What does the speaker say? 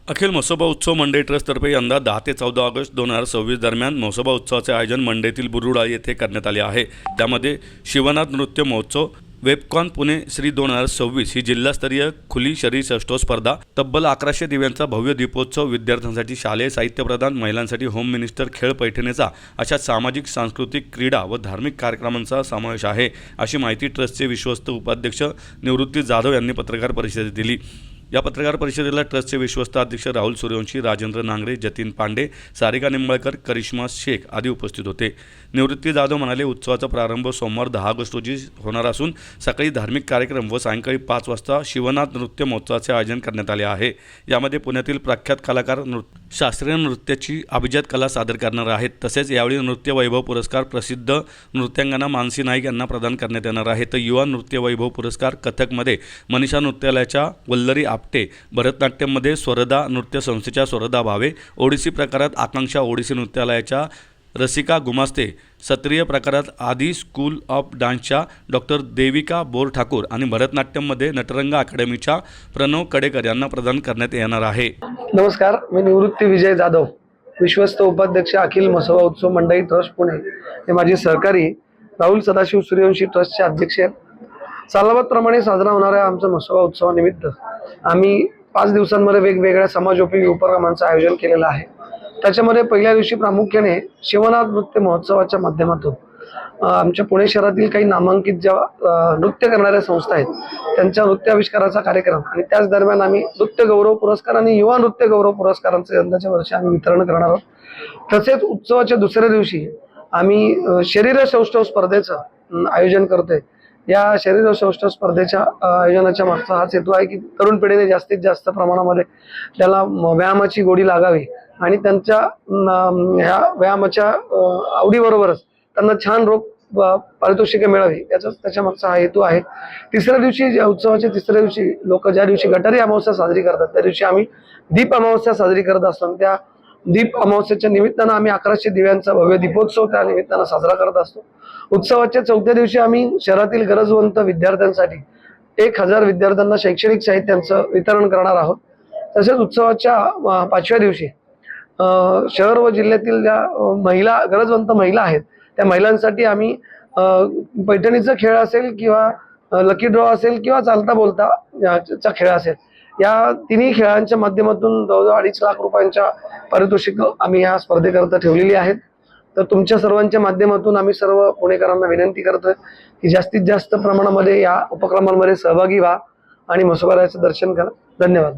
अखिल म्हसोबा उत्सव मंडई ट्रस्टतर्फे यंदा 10 ते 14 ऑगस्ट 2026 दरम्यान म्हसोबा उत्सवाचे आयोजन मंडईतील बुरुडा येथे करण्यात आले आहे। त्यामध्ये शिवनाथ नृत्य महोत्सव, वेबकॉन पुणे श्री 2026 ही जिल्हास्तरीय खुली शरीरसौष्ठव स्पर्धा, तब्बल 1100 दिव्यांचा भव्य दीपोत्सव, विद्यार्थ्यांसाठी शालेय साहित्य प्रदान, महिलांसाठी होम मिनिस्टर खेळ पैठणीचा अशा सामाजिक, सांस्कृतिक, क्रीडा व धार्मिक कार्यक्रमांचा समावेश आहे, अशी माहिती ट्रस्टचे विश्वस्त उपाध्यक्ष निवृत्ती जाधव यांनी पत्रकार परिषदेत दिली। या पत्रकार परिषदेला ट्रस्टचे विश्वस्त अध्यक्ष राहुल सूर्यवंशी, राजेंद्र नांगरे, जतीन पांडे, सारिका निंबाळकर, करिश्मा शेख आदी उपस्थित होते। निवृत्ती जाधव म्हणाले, उत्सवाचा प्रारंभ सोमवार 10 ऑगस्ट रोजी होणार असून सकाळी धार्मिक कार्यक्रम व सायंकाळी 5 वाजता शिवनाथ नृत्य महोत्सवाचे आयोजन करण्यात आले आहे। यामध्ये पुण्यातील प्रख्यात कलाकार शास्त्रीय नृत्याची अभिजात कला सादर करणार आहेत। तसेच यावेळी नृत्य वैभव पुरस्कार प्रसिद्ध नृत्यांगना मानसी नाईक यांना प्रदान करण्यात येणार आहे। तर युवा नृत्य वैभव पुरस्कार कथकमध्ये मनीषा नृत्यालयाच्या वल्लरी आपटे, भरतनाट्यममध्ये स्वरदा नृत्य संस्थेच्या स्वरदा भावे, ओडिसी प्रकारात आकांक्षा ओडिसी नृत्यालयाच्या रसिका गुमास्ते, सत्रीय प्रकारात आदी स्कूल ऑफ डान्सच्या डॉक्टर देविका बोर ठाकूर आणि भरतनाट्यममध्ये नटरंग अकॅडमीच्या प्रणव कडेकर यांना प्रदान करण्यात येणार आहे। नमस्कार, मी निवृत्ती विजय जाधव, विश्वस्त उपाध्यक्ष अखिल म्हसोबा उत्सव मंडई ट्रस्ट पुणे। हे माझे सहकारी राहुल सदाशिव सूर्यवंशी ट्रस्टचे अध्यक्ष आहेत। सालाबादप्रमाणे साजरा होणाऱ्या आमच्या म्हसोबा उत्सवानिमित्त आम्ही 5 दिवसांमध्ये वेगवेगळ्या समाजोपयोगी उपक्रमांचं आयोजन केलेलं आहे। त्याच्यामध्ये पहिल्या दिवशी प्रामुख्याने शिवनाथ नृत्य महोत्सवाच्या माध्यमातून आमच्या पुणे शहरातील काही नामांकित ज्या नृत्य करणाऱ्या संस्था आहेत त्यांच्या नृत्य आविष्काराचा कार्यक्रम आणि त्याच दरम्यान आम्ही नृत्य गौरव पुरस्कार आणि युवा नृत्य गौरव पुरस्कारांचे यंदाच्या वर्षी आम्ही वितरण करणार आहोत। तसेच उत्सवाच्या दुसऱ्या दिवशी आम्ही शरीरसौष्ठव स्पर्धेचं आयोजन करतोय। या शरीरसौष्ठव स्पर्धेच्या आयोजनाच्या मागचा हाच हेतू आहे की तरुण पिढीने जास्तीत जास्त प्रमाणामध्ये त्याला व्यायामाची गोडी लागावी आणि त्यांच्या ह्या व्यायामाच्या आवडीबरोबरच त्यांना छान रोग पारितोषिके मिळावी त्याच्या मागचा हा हेतू आहे। तिसऱ्या दिवशी उत्सवाच्या तिसऱ्या दिवशी लोक ज्या दिवशी गटारी अमावस्या साजरी करतात त्या दिवशी आम्ही दीप अमावस्या साजरी करत असतो। त्या दीप अमावस्येच्या निमित्तानं आम्ही 1100 दिव्यांचा भव्य दीपोत्सव त्या निमित्तानं साजरा करत असतो। उत्सवाच्या 4थ्या दिवशी आम्ही शहरातील गरजवंत विद्यार्थ्यांसाठी 1000 विद्यार्थ्यांना शैक्षणिक साहित्यांचं वितरण करणार आहोत। तसेच उत्सवाच्या 5व्या दिवशी शहर व जिल्ह्यातील ज्या गरजवंत महिला आहेत त्या महिलांसाठी आम्ही पैठणीचा खेळ असेल किंवा लकी ड्रॉ असेल किंवा चालता बोलता चा खेळ असेल, या तिन्ही खेळांच्या माध्यमातून जवळजवळ 2.5 लाख रुपयांच्या पारितोषिक आम्ही या स्पर्धेकरता ठेवलेली आहेत। तर तुमच्या सर्वांच्या माध्यमातून आम्ही सर्व पुणेकरांना विनंती करतोय की जास्तीत जास्त प्रमाणामध्ये या उपक्रमांमध्ये सहभागी व्हा आणि म्हसोबारायाचं दर्शन करा। धन्यवाद।